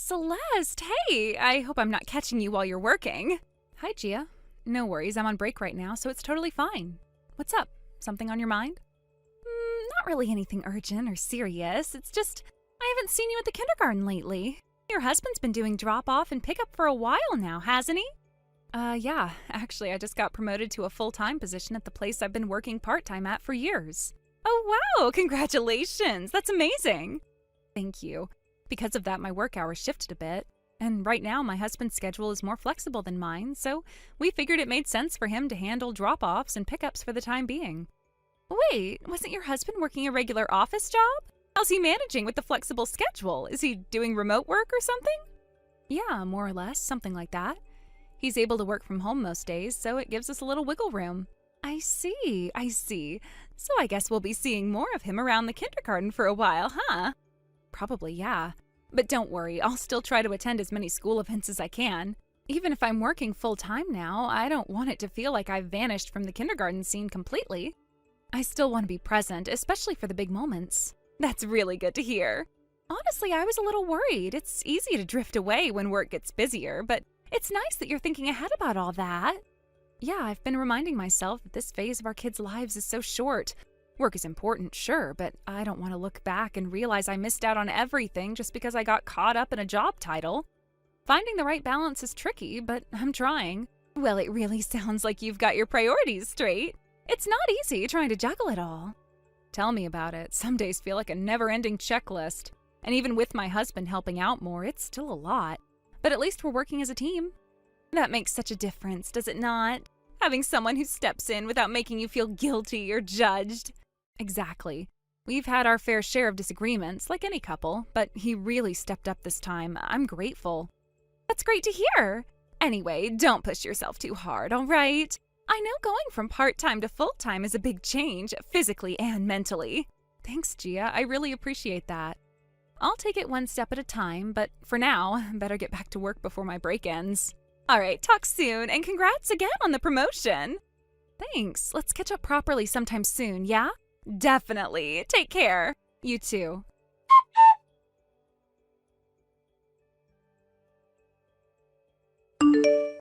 Celeste, hey! I hope I'm not catching you while you're working. Hi, Gia. No worries, I'm on break right now, so it's totally fine. What's up? Something on your mind? Not really anything urgent or serious. It's just, I haven't seen you at the kindergarten lately. Your husband's been doing drop-off and pick-up for a while now, hasn't he? Yeah. Actually, I just got promoted to a full-time position at the place I've been working part-time at for years. Oh, wow! Congratulations! That's amazing! Thank you. Because of that, my work hours shifted a bit. And right now, my husband's schedule is more flexible than mine, so we figured it made sense for him to handle drop-offs and pickups for the time being. Wait, wasn't your husband working a regular office job? How's he managing with the flexible schedule? Is he doing remote work or something? Yeah, more or less, something like that. He's able to work from home most days, so it gives us a little wiggle room. I see. So I guess we'll be seeing more of him around the kindergarten for a while, huh? Probably, yeah. But don't worry, I'll still try to attend as many school events as I can. Even if I'm working full-time now, I don't want it to feel like I've vanished from the kindergarten scene completely. I still want to be present, especially for the big moments. That's really good to hear. Honestly, I was a little worried. It's easy to drift away when work gets busier, but it's nice that you're thinking ahead about all that. Yeah, I've been reminding myself that this phase of our kids' lives is so short. Work is important, sure, but I don't want to look back and realize I missed out on everything just because I got caught up in a job title. Finding the right balance is tricky, but I'm trying. Well, it really sounds like you've got your priorities straight. It's not easy trying to juggle it all. Tell me about it. Some days feel like a never-ending checklist. And even with my husband helping out more, it's still a lot. But at least we're working as a team. That makes such a difference, does it not? Having someone who steps in without making you feel guilty or judged. Exactly. We've had our fair share of disagreements, like any couple, but he really stepped up this time. I'm grateful. That's great to hear. Anyway, don't push yourself too hard, all right? I know going from part-time to full-time is a big change, physically and mentally. Thanks, Gia. I really appreciate that. I'll take it one step at a time, but for now, better get back to work before my break ends. All right, talk soon, and congrats again on the promotion. Thanks. Let's catch up properly sometime soon, yeah? Definitely. Take care. You too.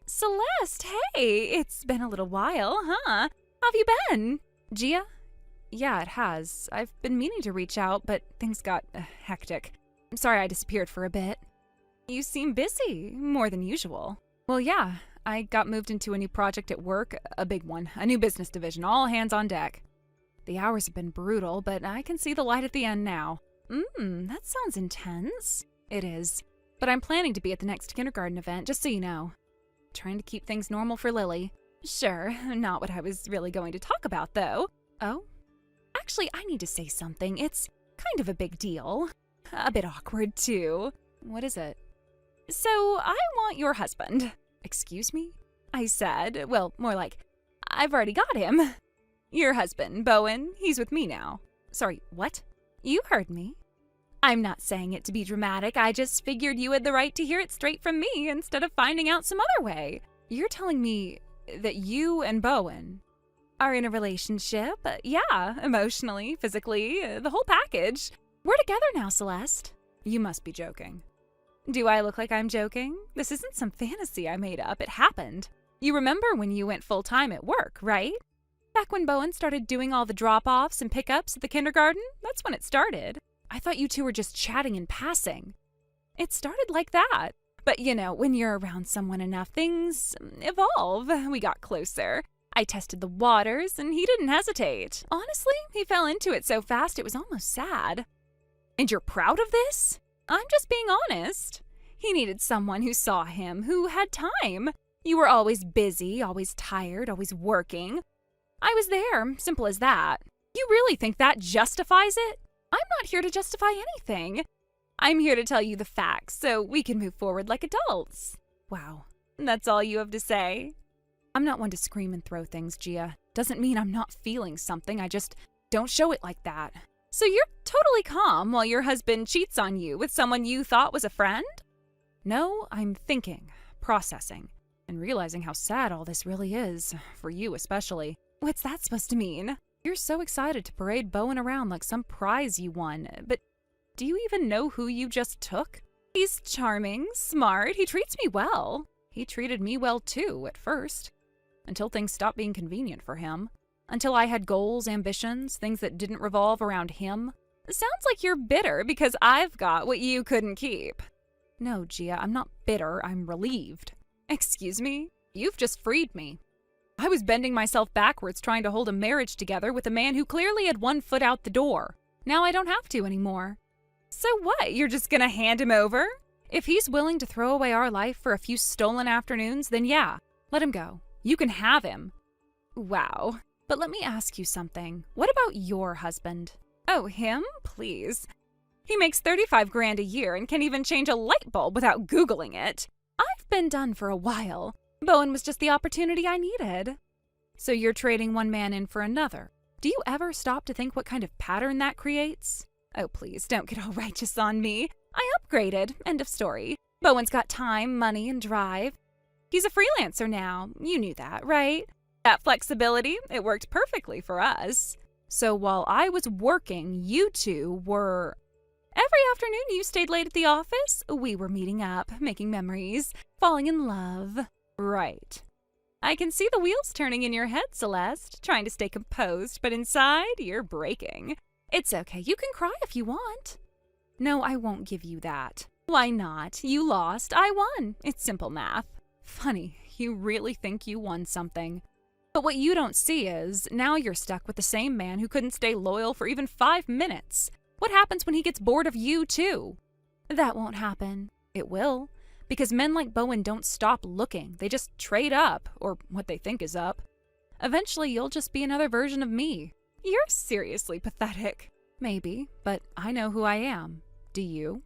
Celeste, hey! It's been a little while, huh? How have you been? Gia? Yeah, it has. I've been meaning to reach out, but things got hectic. I'm sorry I disappeared for a bit. You seem busy, more than usual. Well, yeah, I got moved into a new project at work, a big one, a new business division, all hands on deck. The hours have been brutal, but I can see the light at the end now. That sounds intense. It is. But I'm planning to be at the next kindergarten event, just so you know. Trying to keep things normal for Lily. Sure, not what I was really going to talk about, though. Oh? Actually, I need to say something. It's kind of a big deal. A bit awkward, too. What is it? So, I want your husband. Excuse me? I said, well, more like, I've already got him. Your husband, Bowen, he's with me now. Sorry, what? You heard me. I'm not saying it to be dramatic, I just figured you had the right to hear it straight from me instead of finding out some other way. You're telling me that you and Bowen are in a relationship? Yeah, emotionally, physically, the whole package. We're together now, Celeste. You must be joking. Do I look like I'm joking? This isn't some fantasy I made up, it happened. You remember when you went full-time at work, right? Back when Bowen started doing all the drop-offs and pickups at the kindergarten, that's when it started. I thought you two were just chatting in passing. It started like that. But you know, when you're around someone enough, things evolve. We got closer. I tested the waters, and he didn't hesitate. Honestly, he fell into it so fast it was almost sad. And you're proud of this? I'm just being honest. He needed someone who saw him, who had time. You were always busy, always tired, always working. I was there, simple as that. You really think that justifies it? I'm not here to justify anything. I'm here to tell you the facts so we can move forward like adults. Wow, that's all you have to say? I'm not one to scream and throw things, Gia. Doesn't mean I'm not feeling something, I just don't show it like that. So you're totally calm while your husband cheats on you with someone you thought was a friend? No, I'm thinking, processing, and realizing how sad all this really is, for you especially. What's that supposed to mean? You're so excited to parade Bowen around like some prize you won, but do you even know who you just took? He's charming, smart, he treats me well. He treated me well too, at first. Until things stopped being convenient for him. Until I had goals, ambitions, things that didn't revolve around him. Sounds like you're bitter because I've got what you couldn't keep. No, Gia, I'm not bitter, I'm relieved. Excuse me? You've just freed me. I was bending myself backwards trying to hold a marriage together with a man who clearly had one foot out the door. Now I don't have to anymore. So what, you're just gonna hand him over? If he's willing to throw away our life for a few stolen afternoons, then yeah, let him go. You can have him. Wow. But let me ask you something. What about your husband? Oh, him? Please. He makes 35 grand a year and can't even change a light bulb without Googling it. I've been done for a while. Bowen was just the opportunity I needed. So you're trading one man in for another. Do you ever stop to think what kind of pattern that creates? Oh, please, don't get all righteous on me. I upgraded. End of story. Bowen's got time, money, and drive. He's a freelancer now. You knew that, right? That flexibility, it worked perfectly for us. So while I was working, you two were... Every afternoon you stayed late at the office, we were meeting up, making memories, falling in love. Right. I can see the wheels turning in your head, Celeste, trying to stay composed, but inside, you're breaking. It's okay, you can cry if you want. No, I won't give you that. Why not? You lost, I won. It's simple math. Funny, you really think you won something. But what you don't see is, now you're stuck with the same man who couldn't stay loyal for even 5 minutes. What happens when he gets bored of you, too? That won't happen. It will. Because men like Bowen don't stop looking. They just trade up, or what they think is up. Eventually, you'll just be another version of me. You're seriously pathetic. Maybe, but I know who I am. Do you?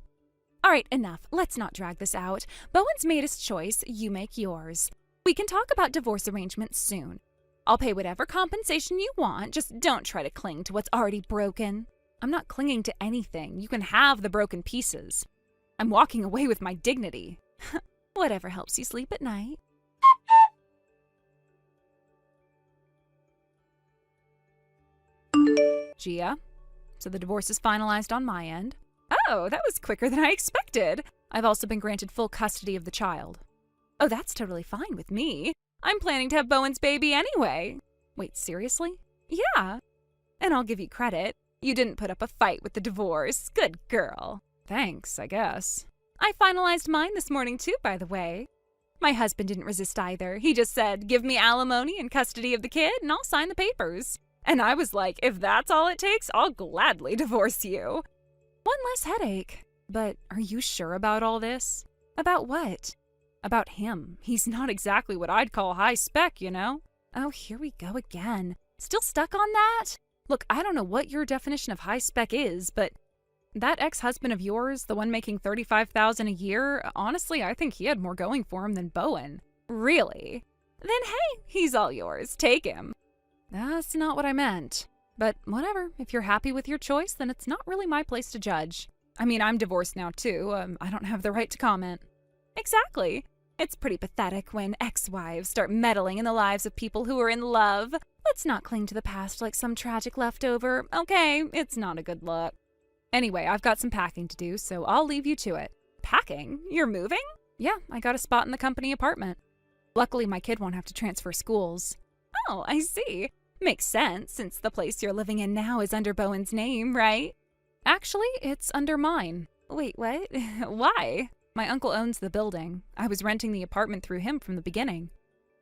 All right, enough. Let's not drag this out. Bowen's made his choice. You make yours. We can talk about divorce arrangements soon. I'll pay whatever compensation you want. Just don't try to cling to what's already broken. I'm not clinging to anything. You can have the broken pieces. I'm walking away with my dignity. Whatever helps you sleep at night. Gia, so the divorce is finalized on my end. Oh, that was quicker than I expected. I've also been granted full custody of the child. Oh, that's totally fine with me. I'm planning to have Bowen's baby anyway. Wait, seriously? Yeah. And I'll give you credit. You didn't put up a fight with the divorce. Good girl. Thanks, I guess. I finalized mine this morning too, by the way. My husband didn't resist either. He just said, give me alimony and custody of the kid and I'll sign the papers. And I was like, if that's all it takes, I'll gladly divorce you. One less headache. But are you sure about all this? About what? About him. He's not exactly what I'd call high spec, you know? Oh, here we go again. Still stuck on that? Look, I don't know what your definition of high spec is, but that ex-husband of yours, the one making $35,000 a year, honestly, I think he had more going for him than Bowen. Really? Then hey, he's all yours. Take him. That's not what I meant. But whatever, if you're happy with your choice, then it's not really my place to judge. I mean, I'm divorced now too. I don't have the right to comment. Exactly. It's pretty pathetic when ex-wives start meddling in the lives of people who are in love. Let's not cling to the past like some tragic leftover. Okay, it's not a good look. Anyway, I've got some packing to do, so I'll leave you to it. Packing? You're moving? Yeah, I got a spot in the company apartment. Luckily, my kid won't have to transfer schools. Oh, I see. Makes sense, since the place you're living in now is under Bowen's name, right? Actually, it's under mine. Wait, what? Why? My uncle owns the building. I was renting the apartment through him from the beginning.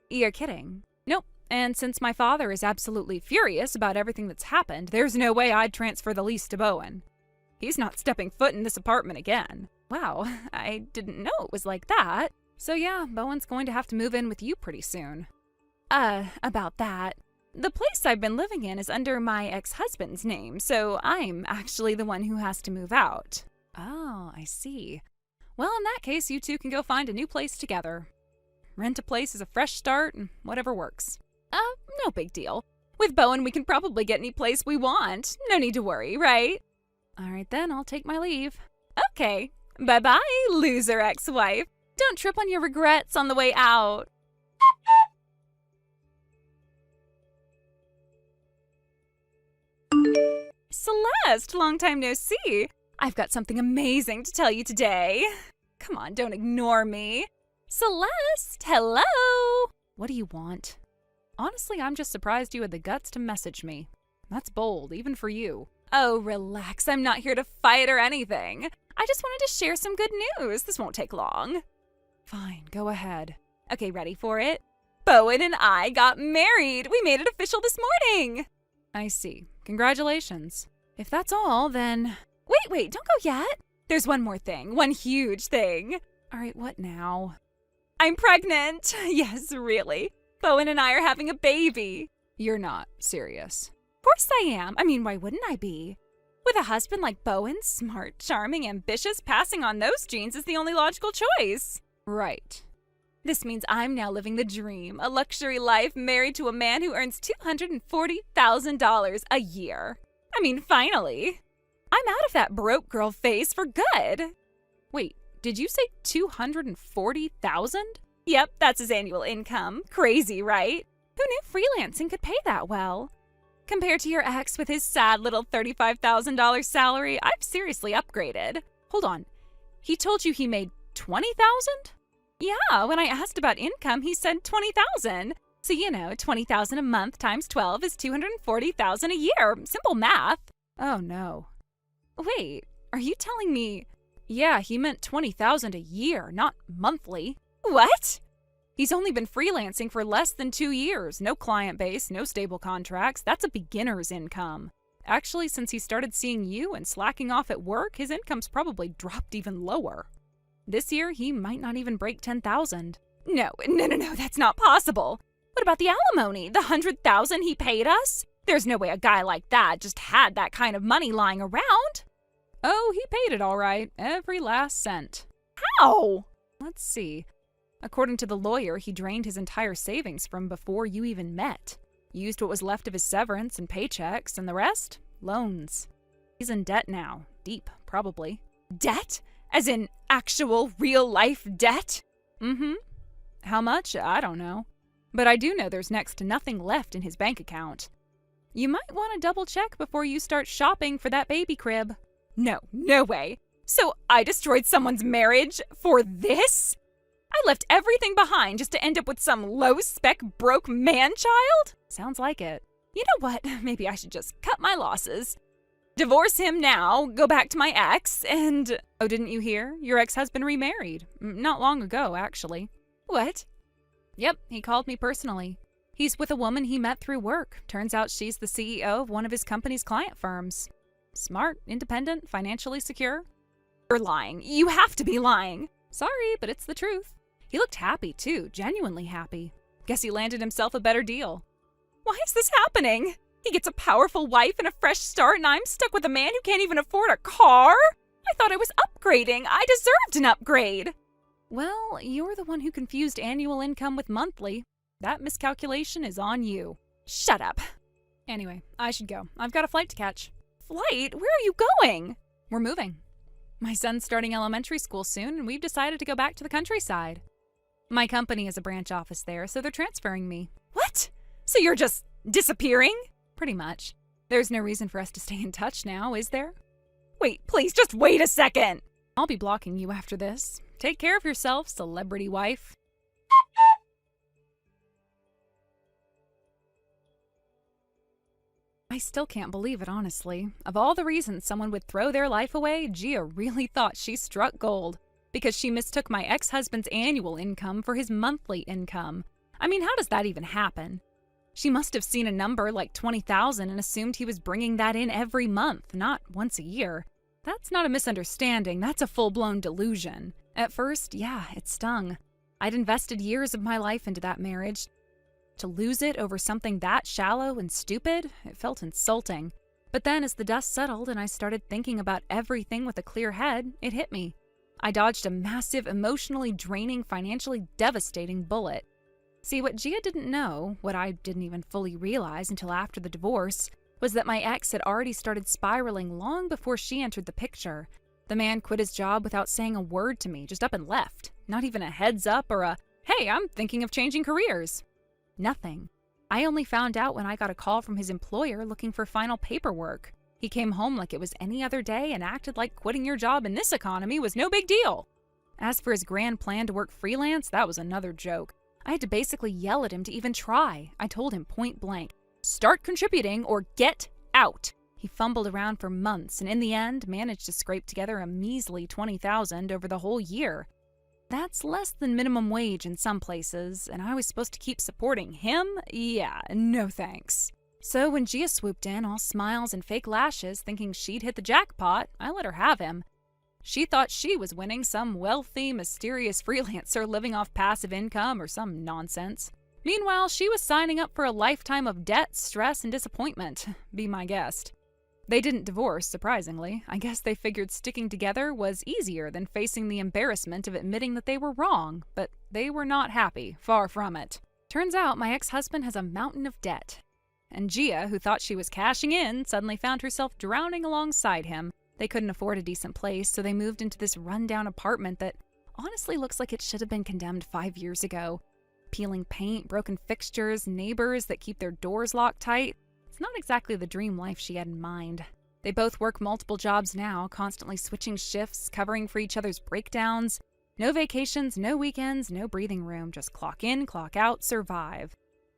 You're kidding. Nope. And since my father is absolutely furious about everything that's happened, there's no way I'd transfer the lease to Bowen. He's not stepping foot in this apartment again. Wow, I didn't know it was like that. So yeah, Bowen's going to have to move in with you pretty soon. About that. The place I've been living in is under my ex-husband's name, so I'm actually the one who has to move out. Oh, I see. Well, in that case, you two can go find a new place together. Rent a place is a fresh start, and whatever works. No big deal. With Bowen, we can probably get any place we want. No need to worry, right? All right then, I'll take my leave. Okay. Bye-bye, loser ex-wife. Don't trip on your regrets on the way out. Celeste, long time no see. I've got something amazing to tell you today. Come on, don't ignore me. Celeste, hello! What do you want? Honestly, I'm just surprised you had the guts to message me. That's bold, even for you. Oh, relax. I'm not here to fight or anything. I just wanted to share some good news. This won't take long. Fine, go ahead. Okay, ready for it? Bowen and I got married. We made it official this morning. I see. Congratulations. If that's all, then... Wait, don't go yet. There's one more thing. One huge thing. All right, what now? I'm pregnant. Yes, really. Bowen and I are having a baby. You're not serious. Of course I am. I mean, why wouldn't I be? With a husband like Bowen, smart, charming, ambitious, passing on those genes is the only logical choice. Right. This means I'm now living the dream, a luxury life married to a man who earns $240,000 a year. I mean, finally. I'm out of that broke girl phase for good. Wait, did you say $240,000? Yep, that's his annual income. Crazy, right? Who knew freelancing could pay that well? Compared to your ex with his sad little $35,000 salary, I've seriously upgraded. Hold on. He told you he made $20,000? Yeah, when I asked about income, he said $20,000. So, $20,000 a month times 12 is $240,000 a year. Simple math. Oh, no. Wait, are you telling me... Yeah, he meant $20,000 a year, not monthly. What? He's only been freelancing for less than 2 years. No client base, no stable contracts. That's a beginner's income. Actually, since he started seeing you and slacking off at work, his income's probably dropped even lower. This year, he might not even break $10,000. No, that's not possible. What about the alimony? The $100,000 he paid us? There's no way a guy like that just had that kind of money lying around. Oh, he paid it all right. Every last cent. How? Let's see. According to the lawyer, he drained his entire savings from before you even met. Used what was left of his severance and paychecks, and the rest? Loans. He's in debt now. Deep, probably. Debt? As in actual, real-life debt? Mm-hmm. How much? I don't know. But I do know there's next to nothing left in his bank account. You might want to double-check before you start shopping for that baby crib. No way. So I destroyed someone's marriage for this? I left everything behind just to end up with some low-spec broke man-child? Sounds like it. You know what? Maybe I should just cut my losses. Divorce him now, go back to my ex, and... Oh, didn't you hear? Your ex-husband remarried. Not long ago, actually. What? Yep, he called me personally. He's with a woman he met through work. Turns out she's the CEO of one of his company's client firms. Smart, independent, financially secure. You're lying. You have to be lying. Sorry, but it's the truth. He looked happy, too. Genuinely happy. Guess he landed himself a better deal. Why is this happening? He gets a powerful wife and a fresh start, and I'm stuck with a man who can't even afford a car? I thought I was upgrading. I deserved an upgrade. Well, you're the one who confused annual income with monthly. That miscalculation is on you. Shut up. Anyway, I should go. I've got a flight to catch. Flight? Where are you going? We're moving. My son's starting elementary school soon, and we've decided to go back to the countryside. My company has a branch office there, so they're transferring me. What? So you're just disappearing? Pretty much. There's no reason for us to stay in touch now, is there? Wait, please, just wait a second. I'll be blocking you after this. Take care of yourself, celebrity wife. I still can't believe it, honestly. Of all the reasons someone would throw their life away, Gia really thought she struck gold. Because she mistook my ex-husband's annual income for his monthly income. I mean, how does that even happen? She must have seen a number like $20,000 and assumed he was bringing that in every month, not once a year. That's not a misunderstanding, that's a full-blown delusion. At first, yeah, it stung. I'd invested years of my life into that marriage. To lose it over something that shallow and stupid, it felt insulting. But then as the dust settled and I started thinking about everything with a clear head, it hit me. I dodged a massive, emotionally draining, financially devastating bullet. See, what Gia didn't know, what I didn't even fully realize until after the divorce, was that my ex had already started spiraling long before she entered the picture. The man quit his job without saying a word to me, just up and left. Not even a heads up or a, hey, I'm thinking of changing careers. Nothing. I only found out when I got a call from his employer looking for final paperwork. He came home like it was any other day and acted like quitting your job in this economy was no big deal. As for his grand plan to work freelance, that was another joke. I had to basically yell at him to even try. I told him point blank, "Start contributing or get out." He fumbled around for months and in the end managed to scrape together a measly $20,000 over the whole year. That's less than minimum wage in some places, and I was supposed to keep supporting him? Yeah, no thanks. So when Gia swooped in, all smiles and fake lashes, thinking she'd hit the jackpot, I let her have him. She thought she was winning some wealthy, mysterious freelancer living off passive income or some nonsense. Meanwhile, she was signing up for a lifetime of debt, stress, and disappointment. Be my guest. They didn't divorce, surprisingly. I guess they figured sticking together was easier than facing the embarrassment of admitting that they were wrong, but they were not happy, far from it. Turns out my ex-husband has a mountain of debt. And Gia, who thought she was cashing in, suddenly found herself drowning alongside him. They couldn't afford a decent place, so they moved into this rundown apartment that honestly looks like it should have been condemned 5 years ago. Peeling paint, broken fixtures, neighbors that keep their doors locked tight. It's not exactly the dream life she had in mind. They both work multiple jobs now, constantly switching shifts, covering for each other's breakdowns. No vacations, no weekends, no breathing room, just clock in, clock out, survive.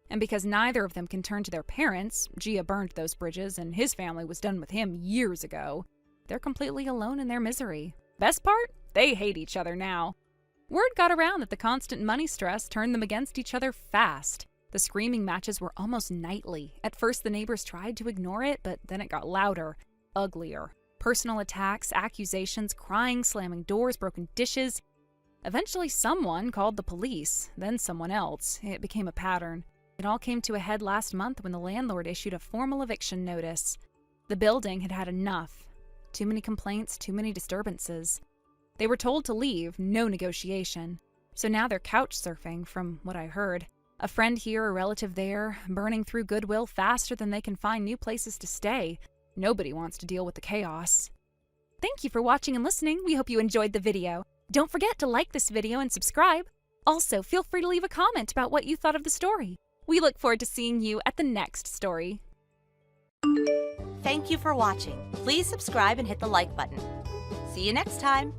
And because neither of them can turn to their parents, Gia burned those bridges and his family was done with him years ago. They're completely alone in their misery. Best part? They hate each other now. Word got around that the constant money stress turned them against each other fast. The screaming matches were almost nightly. At first, the neighbors tried to ignore it, but then it got louder, uglier. Personal attacks, accusations, crying, slamming doors, broken dishes. Eventually, someone called the police, then someone else. It became a pattern. It all came to a head last month when the landlord issued a formal eviction notice. The building had had enough. Too many complaints, too many disturbances. They were told to leave, no negotiation. So now they're couch surfing, from what I heard. A friend here, a relative there, burning through goodwill faster than they can find new places to stay. Nobody wants to deal with the chaos. Thank you for watching and listening. We hope you enjoyed the video. Don't forget to like this video and subscribe. Also, feel free to leave a comment about what you thought of the story. We look forward to seeing you at the next story. Thank you for watching. Please subscribe and hit the like button. See you next time.